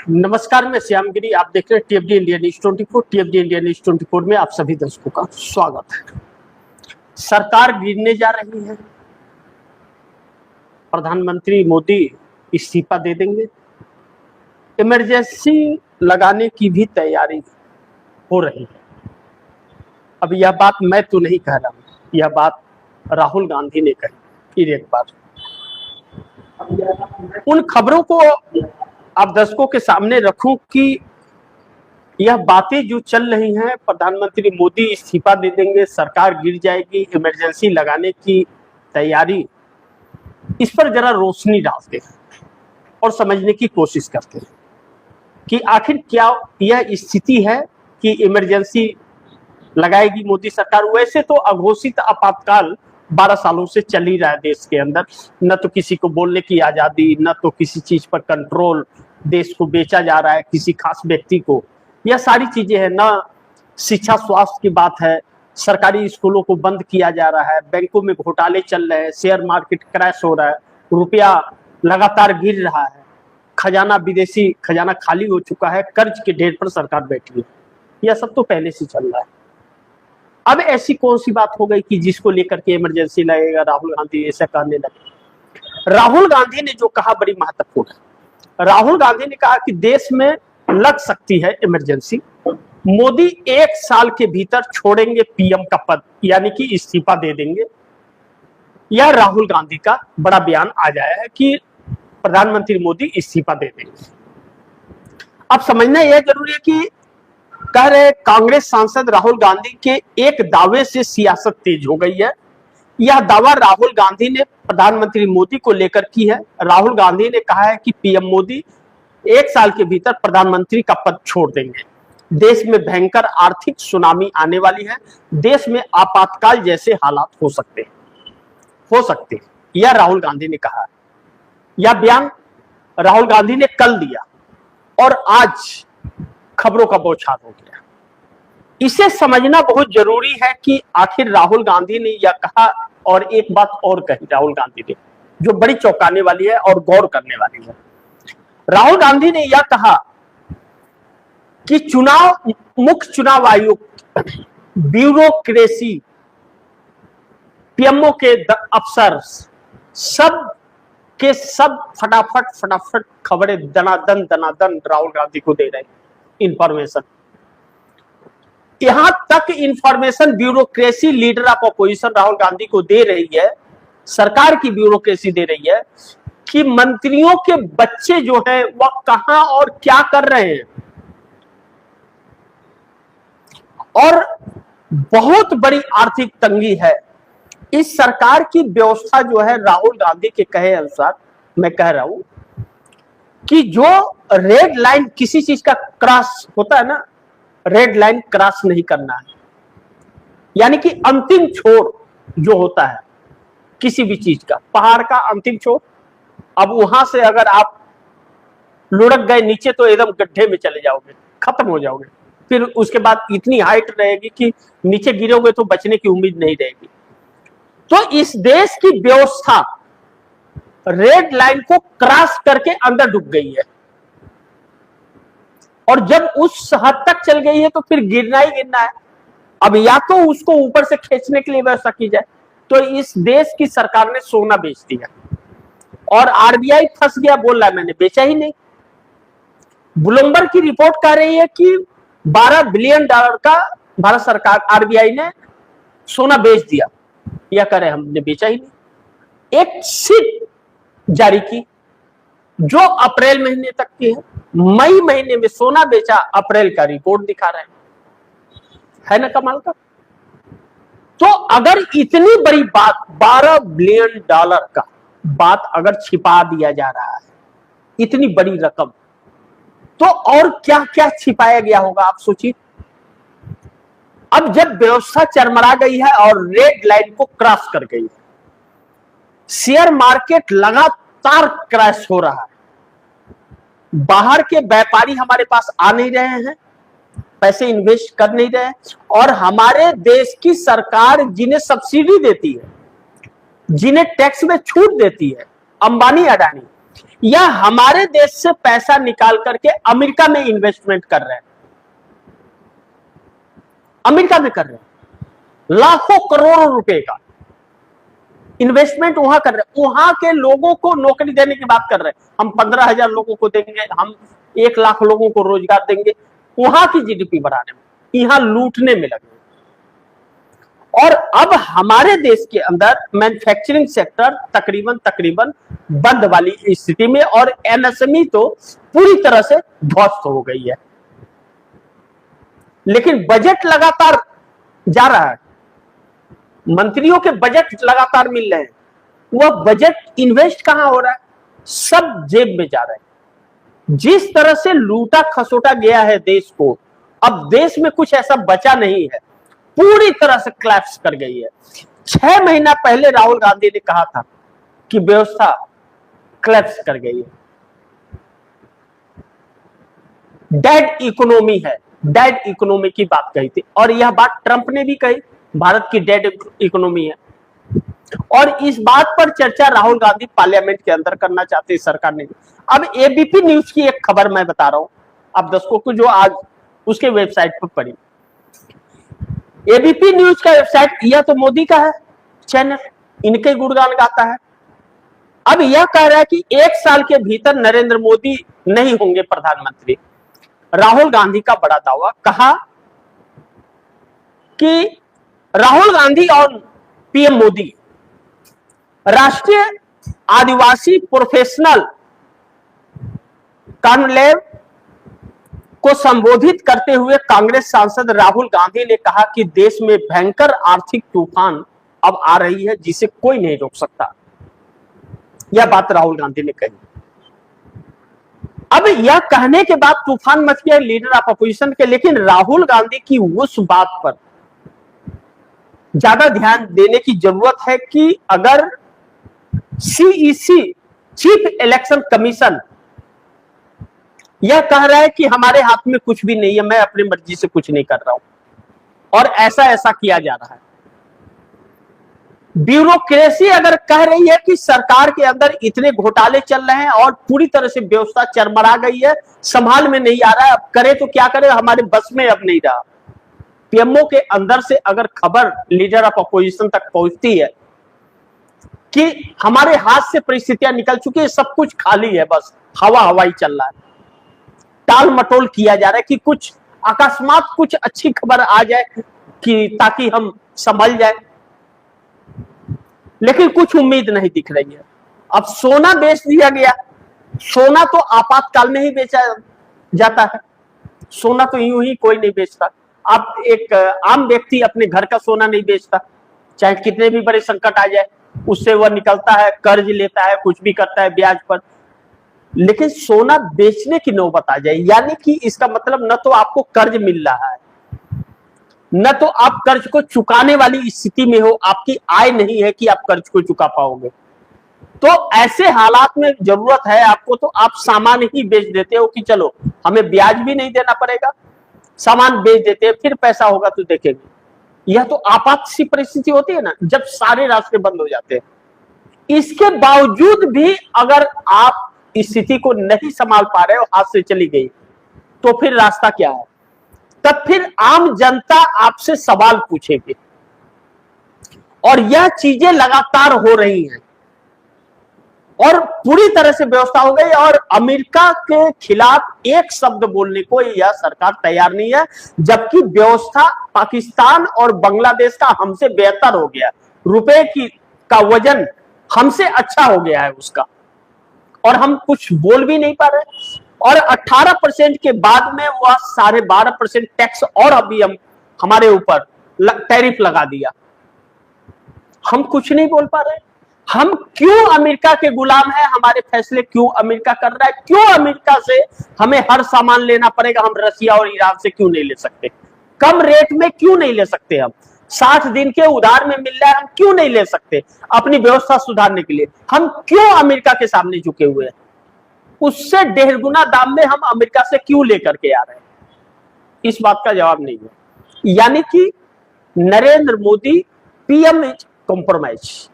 नमस्कार, मैं श्यामगिरी। आप देख रहे हैं टीएफडी इंडिया न्यूज 24। टीएफडी इंडिया न्यूज 24 में आप सभी दर्शकों का स्वागत है। सरकार गिरने जा रही है। प्रधानमंत्री मोदी इस्तीफा दे देंगे। इमरजेंसी लगाने की भी तैयारी हो रही है। अब यह बात मैं तो नहीं कह रहा हूं, यह बात राहुल गांधी ने कही। फिर एक बार उन खबरों को आप दर्शकों के सामने रखूं कि यह बातें जो चल रही हैं, प्रधानमंत्री मोदी इस्तीफा दे देंगे, सरकार गिर जाएगी, इमरजेंसी लगाने की तैयारी, इस पर जरा रोशनी डालते हैं और समझने की कोशिश करते हैं कि आखिर क्या यह स्थिति है कि इमरजेंसी लगाएगी मोदी सरकार। वैसे तो अघोषित आपातकाल 12 सालों से चल ही रहा है देश के अंदर। न तो किसी को बोलने की आजादी, न तो किसी चीज पर कंट्रोल, देश को बेचा जा रहा है किसी खास व्यक्ति को। यह सारी चीजें हैं। न शिक्षा स्वास्थ्य की बात है, सरकारी स्कूलों को बंद किया जा रहा है, बैंकों में घोटाले चल रहे हैं, शेयर मार्केट क्रैश हो रहा है, रुपया लगातार गिर रहा है, खजाना, विदेशी खजाना खाली हो चुका है, कर्ज के ढेर पर सरकार बैठी है। यह सब तो पहले से चल रहा है। अब ऐसी कौन सी बात हो गई कि जिसको लेकर के इमरजेंसी लगेगा, राहुल गांधी ऐसा कहने लगे। राहुल गांधी ने जो कहा बड़ी महत्वपूर्ण है। राहुल गांधी ने कहा कि देश में लग सकती है इमरजेंसी, मोदी 1 साल के भीतर छोड़ेंगे पीएम का पद, यानी कि इस्तीफा दे देंगे। यह राहुल गांधी का बड़ा बयान आ जाया है कि प्रधानमंत्री मोदी इस्तीफा दे देंगे। अब समझना यह जरूरी है कि कह रहे कांग्रेस सांसद राहुल गांधी के एक दावे से सियासत तेज हो गई है। यह दावा राहुल गांधी ने प्रधानमंत्री मोदी को लेकर की है। राहुल गांधी ने कहा है कि पीएम मोदी 1 साल के भीतर प्रधानमंत्री का पद छोड़ देंगे। देश में भयंकर आर्थिक सुनामी आने वाली है, देश में आपातकाल जैसे हालात हो सकते हैं। यह राहुल गांधी ने कहा। यह बयान राहुल गांधी ने कल दिया और आज खबरों का बौछार हो गया। इसे समझना बहुत जरूरी है कि आखिर राहुल गांधी ने यह कहा। और एक बात और कही राहुल गांधी ने, जो बड़ी चौंकाने वाली है और गौर करने वाली है। राहुल गांधी ने यह कहा कि मुख्य चुनाव आयोग, ब्यूरोक्रेसी, पीएमओ के अफसर सब के सब फटाफट खबरें दनादन राहुल गांधी को दे रहे हैं इंफॉर्मेशन। यहां तक information bureaucracy leader of opposition Rahul Gandhi को दे रही है, सरकार की ब्यूरोक्रेसी दे रही है कि मंत्रियों के बच्चे जो हैं वह कहां और क्या कर रहे हैं। और बहुत बड़ी आर्थिक तंगी है। इस सरकार की व्यवस्था जो है, राहुल गांधी के कहे अनुसार मैं कह रहा हूं कि जो रेड लाइन किसी चीज का क्रॉस होता है ना, रेड लाइन क्रॉस नहीं करना है। यानी कि अंतिम छोर जो होता है किसी भी चीज का, पहाड़ का अंतिम छोर, अब वहां से अगर आप लुढ़क गए नीचे तो एकदम गड्ढे में चले जाओगे, खत्म हो जाओगे। फिर उसके बाद इतनी हाइट रहेगी कि नीचे गिरोगे तो बचने की उम्मीद नहीं रहेगी। तो इस देश की व्यवस्था रेड लाइन को क्रॉस करके अंदर डूब गई है। और जब उस हद तक चल गई है तो फिर गिरना ही गिरना है। अब या तो उसको ऊपर से खींचने के लिए व्यवस्था की जाए, तो इस देश की सरकार ने सोना बेच दिया और आरबीआई फंस गया, बोल रहा है मैंने बेचा ही नहीं। ब्लूमबर्ग की रिपोर्ट कह रही है कि $12 बिलियन का भारत सरकार, आरबीआई ने सोना बेच दिया। यह कह रहे हमने बेचा ही नहीं। एक शीट जारी की जो अप्रैल महीने तक की है, मई महीने में सोना बेचा, अप्रैल का रिपोर्ट दिखा रहे है ना कमाल का। तो अगर इतनी बड़ी बात $12 बिलियन का बात अगर छिपा दिया जा रहा है, इतनी बड़ी रकम, तो और क्या क्या छिपाया गया होगा आप सोचिए। अब जब व्यवस्था चरमरा गई है और रेड लाइन को क्रॉस कर गई है, शेयर मार्केट लगातार क्रैश हो रहा है, बाहर के व्यापारी हमारे पास आ नहीं रहे हैं, पैसे इन्वेस्ट कर नहीं रहे हैं, और हमारे देश की सरकार जिन्हें सब्सिडी देती है, जिन्हें टैक्स में छूट देती है, अंबानी अडानी, या हमारे देश से पैसा निकाल करके अमेरिका में इन्वेस्टमेंट कर रहे हैं, अमेरिका में कर रहे हैं, लाखों करोड़ों रुपए का इन्वेस्टमेंट वहां कर रहे हैं, वहां के लोगों को नौकरी देने की बात कर रहे हैं। हम 15,000 लोगों को देंगे, हम 1 लाख लोगों को रोजगार देंगे, वहां की जीडीपी बढ़ाने में, यहां लूटने में लगे। और अब हमारे देश के अंदर मैन्युफैक्चरिंग सेक्टर तकरीबन बंद वाली स्थिति में, और एमएसएमई तो पूरी तरह से ध्वस्त हो गई है। लेकिन बजट लगातार जा रहा है, मंत्रियों के बजट लगातार मिल रहे हैं, वह बजट इन्वेस्ट कहां हो रहा है? सब जेब में जा रहा है। जिस तरह से लूटा खसोटा गया है देश को, अब देश में कुछ ऐसा बचा नहीं है, पूरी तरह से क्लैप्स कर गई है। 6 महीना पहले राहुल गांधी ने कहा था कि व्यवस्था क्लैप्स कर गई है, डेड इकोनॉमी है, डेड इकोनॉमी की बात कही थी, और यह बात ट्रंप ने भी कही, भारत की डेड इकोनॉमी है। और इस बात पर चर्चा राहुल गांधी पार्लियामेंट के अंदर करना चाहते हैं, सरकार ने। अब एबीपी न्यूज की एक खबर मैं बता रहा हूं आप दर्शकों को, जो आज उसके वेबसाइट पर पढ़ी। एबीपी न्यूज का वेबसाइट, यह तो मोदी का है चैनल, इनके गुणगान गाता है। अब यह कह रहा है कि 1 साल के भीतर नरेंद्र मोदी नहीं होंगे प्रधानमंत्री। राहुल गांधी का बड़ा दावा, कहा कि राहुल गांधी और पीएम मोदी राष्ट्रीय आदिवासी प्रोफेशनल कॉन्क्लेव को संबोधित करते हुए कांग्रेस सांसद राहुल गांधी ने कहा कि देश में भयंकर आर्थिक तूफान अब आ रही है जिसे कोई नहीं रोक सकता। यह बात राहुल गांधी ने कही। अब यह कहने के बाद तूफान मच गया लीडर ऑफ अपोजिशन के, लेकिन राहुल गांधी की उस बात पर ज्यादा ध्यान देने की जरूरत है कि अगर सीईसी चीफ इलेक्शन कमीशन यह कह रहा है कि हमारे हाथ में कुछ भी नहीं है, मैं अपनी मर्जी से कुछ नहीं कर रहा हूं, और ऐसा ऐसा किया जा रहा है, ब्यूरोक्रेसी अगर कह रही है कि सरकार के अंदर इतने घोटाले चल रहे हैं और पूरी तरह से व्यवस्था चरमरा गई है, संभाल में नहीं आ रहा है, अब करे तो क्या करे, हमारे बस में अब नहीं रहा। पीएमओ के अंदर से अगर खबर लीडर ऑफ अपोजिशन तक पहुंचती है कि हमारे हाथ से परिस्थितियां निकल चुकी है, सब कुछ खाली है, बस हवा हवाई चल रहा है, टाल मटोल किया जा रहा है कि कुछ अकस्मात कुछ अच्छी खबर आ जाए कि ताकि हम संभल जाए, लेकिन कुछ उम्मीद नहीं दिख रही है। अब सोना बेच दिया गया, सोना तो आपातकाल में ही बेचा जाता है, सोना तो यूं ही कोई नहीं बेचता। अब एक आम व्यक्ति अपने घर का सोना नहीं बेचता, चाहे कितने भी बड़े संकट आ जाए, उससे वह निकलता है, कर्ज लेता है, कुछ भी करता है ब्याज पर, लेकिन सोना बेचने की नौबत आ जाए, यानी कि इसका मतलब न तो आपको कर्ज मिल रहा है, न तो आप कर्ज को चुकाने वाली स्थिति में हो, आपकी आय नहीं है कि आप कर्ज को चुका पाओगे, तो ऐसे हालात में जरूरत है आपको, तो आप सामान ही बेच देते हो कि चलो हमें ब्याज भी नहीं देना पड़ेगा, सामान बेच देते हैं, फिर पैसा होगा तो देखेंगे। यह तो आपात सी परिस्थिति होती है ना, जब सारे रास्ते बंद हो जाते हैं। इसके बावजूद भी अगर आप स्थिति को नहीं संभाल पा रहे हो, हाथ से चली गई, तो फिर रास्ता क्या है? तब फिर आम जनता आपसे सवाल पूछेगी, और यह चीजें लगातार हो रही हैं, और पूरी तरह से व्यवस्था हो गई, और अमेरिका के खिलाफ एक शब्द बोलने को यह सरकार तैयार नहीं है, जबकि व्यवस्था पाकिस्तान और बांग्लादेश का हमसे बेहतर हो गया, रुपए का वजन हमसे अच्छा हो गया है उसका, और हम कुछ बोल भी नहीं पा रहे। और 18% के बाद में वह 12.5% टैक्स और अभी हमारे ऊपर टैरिफ लगा दिया, हम कुछ नहीं बोल पा रहे। हम क्यों अमेरिका के गुलाम हैं? हमारे फैसले क्यों अमेरिका कर रहा है? क्यों अमेरिका से हमें हर सामान लेना पड़ेगा? हम रसिया और ईरान से क्यों नहीं ले सकते? कम रेट में क्यों नहीं ले सकते? हम 60 दिन के उधार में मिल रहा है, हम क्यों नहीं ले सकते? अपनी व्यवस्था सुधारने के लिए हम क्यों अमेरिका के सामने झुके हुए हैं? उससे 1.5 गुना दाम में हम अमेरिका से क्यों लेकर के आ रहे हैं? इस बात का जवाब नहीं है। यानी कि Narendra Modi PM is compromise,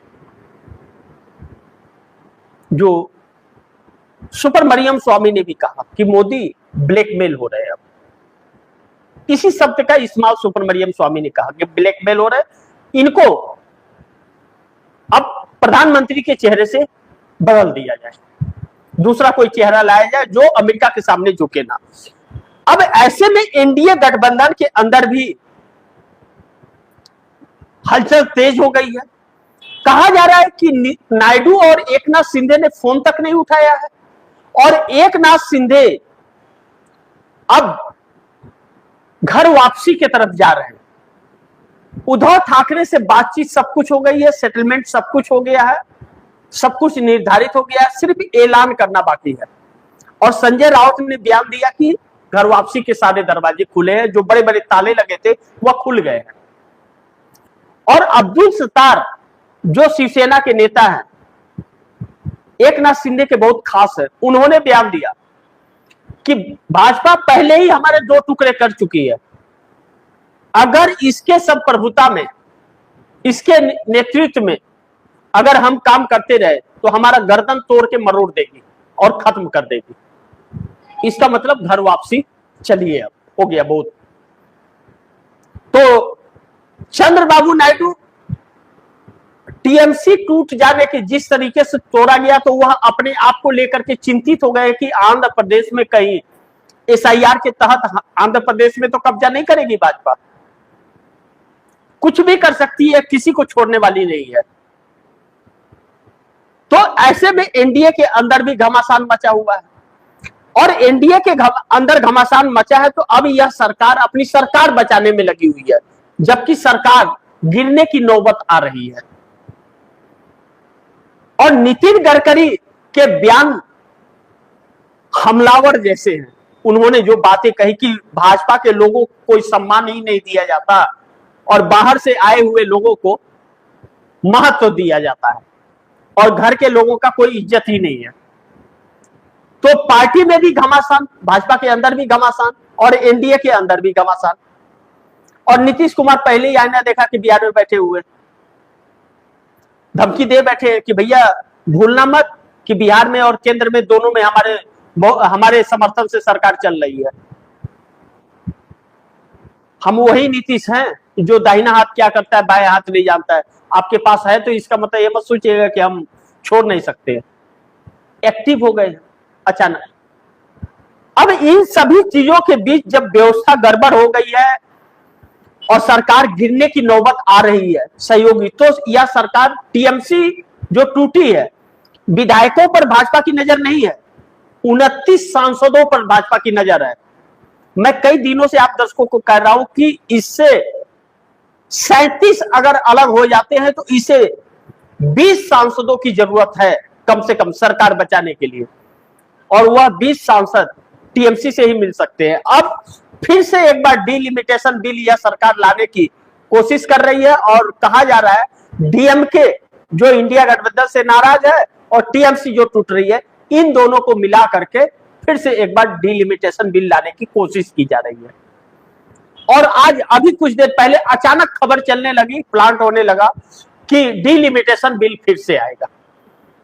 जो सुब्रमण्यम स्वामी ने भी कहा कि मोदी ब्लैकमेल हो रहे हैं। अब इसी शब्द का इस्तेमाल सुब्रमण्यम स्वामी ने कहा कि ब्लैकमेल हो रहे हैं, इनको अब प्रधानमंत्री के चेहरे से बदल दिया जाए, दूसरा कोई चेहरा लाया जाए जो अमेरिका के सामने झुके ना। अब ऐसे में एनडीए गठबंधन के अंदर भी हलचल तेज हो गई है। कहा जा रहा है कि नायडू और एकनाथ शिंदे ने फोन तक नहीं उठाया है और एकनाथ शिंदे अब घर वापसी की तरफ जा रहे हैं। उद्धव ठाकरे से बातचीत सब कुछ हो गई है, सेटलमेंट सब कुछ हो गया है, सब कुछ निर्धारित हो गया है, सिर्फ ऐलान करना बाकी है। और संजय राउत ने बयान दिया कि घर वापसी के सारे दरवाजे खुले हैं, जो बड़े बड़े ताले लगे थे वह खुल गए हैं। और अब्दुल सत्तार जो शिवसेना के नेता हैं, एकनाथ शिंदे के बहुत खास है, उन्होंने बयान दिया कि भाजपा पहले ही हमारे 2 टुकड़े कर चुकी है, अगर इसके सब प्रभुता में, इसके नेतृत्व में अगर हम काम करते रहे तो हमारा गर्दन तोड़ के मरोड़ देगी और खत्म कर देगी। इसका मतलब घर वापसी चलिए, अब हो गया बहुत। तो चंद्रबाबू नायडू टीएमसी टूट जाने के जिस तरीके से तोड़ा गया, तो वह अपने आप को लेकर के चिंतित हो गए कि आंध्र प्रदेश में कहीं एसआईआर के तहत आंध्र प्रदेश में तो कब्जा नहीं करेगी भाजपा, कुछ भी कर सकती है, किसी को छोड़ने वाली नहीं है। तो ऐसे में एनडीए के अंदर भी घमासान मचा हुआ है, और एनडीए के अंदर घमासान मचा है, तो अब यह सरकार अपनी सरकार बचाने में लगी हुई है, जबकि सरकार गिरने की नौबत आ रही है। और नितिन गडकरी के बयान हमलावर जैसे हैं। उन्होंने जो बातें कही कि भाजपा के लोगों को कोई सम्मान ही नहीं दिया जाता और बाहर से आए हुए लोगों को महत्व दिया जाता है और घर के लोगों का कोई इज्जत ही नहीं है। तो पार्टी में भी घमासान, भाजपा के अंदर भी घमासान और एनडीए के अंदर भी घमासान। और नीतीश कुमार पहले ही आईना देखा कि बिहार में बैठे हुए धमकी दे बैठे कि भैया भूलना मत कि बिहार में और केंद्र में दोनों में हमारे समर्थन से सरकार चल रही है। हम वही नीतीश हैं जो दाहिना हाथ क्या करता है बाएं हाथ नहीं जानता है। आपके पास है तो इसका मतलब ये मत सोचिएगा कि हम छोड़ नहीं सकते। एक्टिव हो गए अचानक। अब इन सभी चीजों के बीच जब व्यवस्था गड़बड़ हो गई है और सरकार गिरने की नौबत आ रही है सहयोगी, तो यह सरकार टीएमसी जो टूटी है, विधायकों पर भाजपा की नजर नहीं है, 29 सांसदों पर भाजपा की नजर है। मैं कई दिनों से आप दर्शकों को कह रहा हूं कि इससे 37 अगर अलग हो जाते हैं तो इसे 20 सांसदों की जरूरत है कम से कम सरकार बचाने के लिए, और वह 20 सांसद टीएमसी से ही मिल सकते हैं। अब फिर से एक बार डिलिमिटेशन बिल यह सरकार लाने की कोशिश कर रही है और कहा जा रहा है डीएमके जो इंडिया गठबंधन से नाराज है और टीएमसी जो टूट रही है, इन दोनों को मिला करके फिर से एक बार डिलिमिटेशन बिल लाने की कोशिश की जा रही है। और आज अभी कुछ देर पहले अचानक खबर चलने लगी, प्लांट होने लगा कि डिलिमिटेशन बिल फिर से आएगा।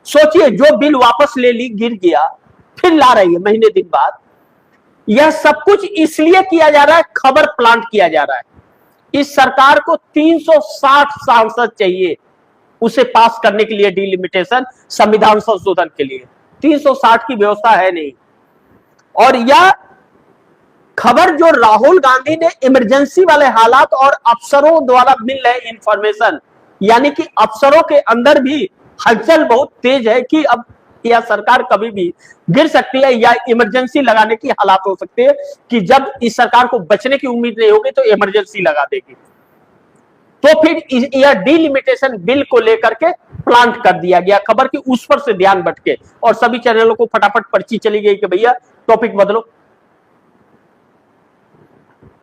सोचिए, जो बिल वापस ले ली, गिर गया, फिर ला रही है महीने दिन बाद। यह सब कुछ इसलिए किया जा रहा है, खबर प्लांट किया जा रहा है। इस सरकार को 360 सांसद चाहिए उसे पास करने के लिए, डिलिमिटेशन संविधान संशोधन के लिए 360 की व्यवस्था है नहीं। और यह खबर जो राहुल गांधी ने इमरजेंसी वाले हालात और अफसरों द्वारा मिल रहे इंफॉर्मेशन, यानी कि अफसरों के अंदर भी हलचल बहुत तेज है कि अब यह सरकार कभी भी गिर सकती है या इमरजेंसी लगाने की हालात हो सकते हैं कि जब इस सरकार को बचने की उम्मीद नहीं होगी तो इमरजेंसी लगा देगी। तो फिर यह डिलिमिटेशन बिल को लेकर के प्लांट कर दिया गया खबर की, उस पर से ध्यान भटके और सभी चैनलों को फटाफट पर्ची चली गई कि भैया टॉपिक बदलो।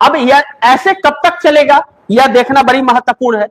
अब यह ऐसे कब तक चलेगा यह देखना बड़ी महत्वपूर्ण है।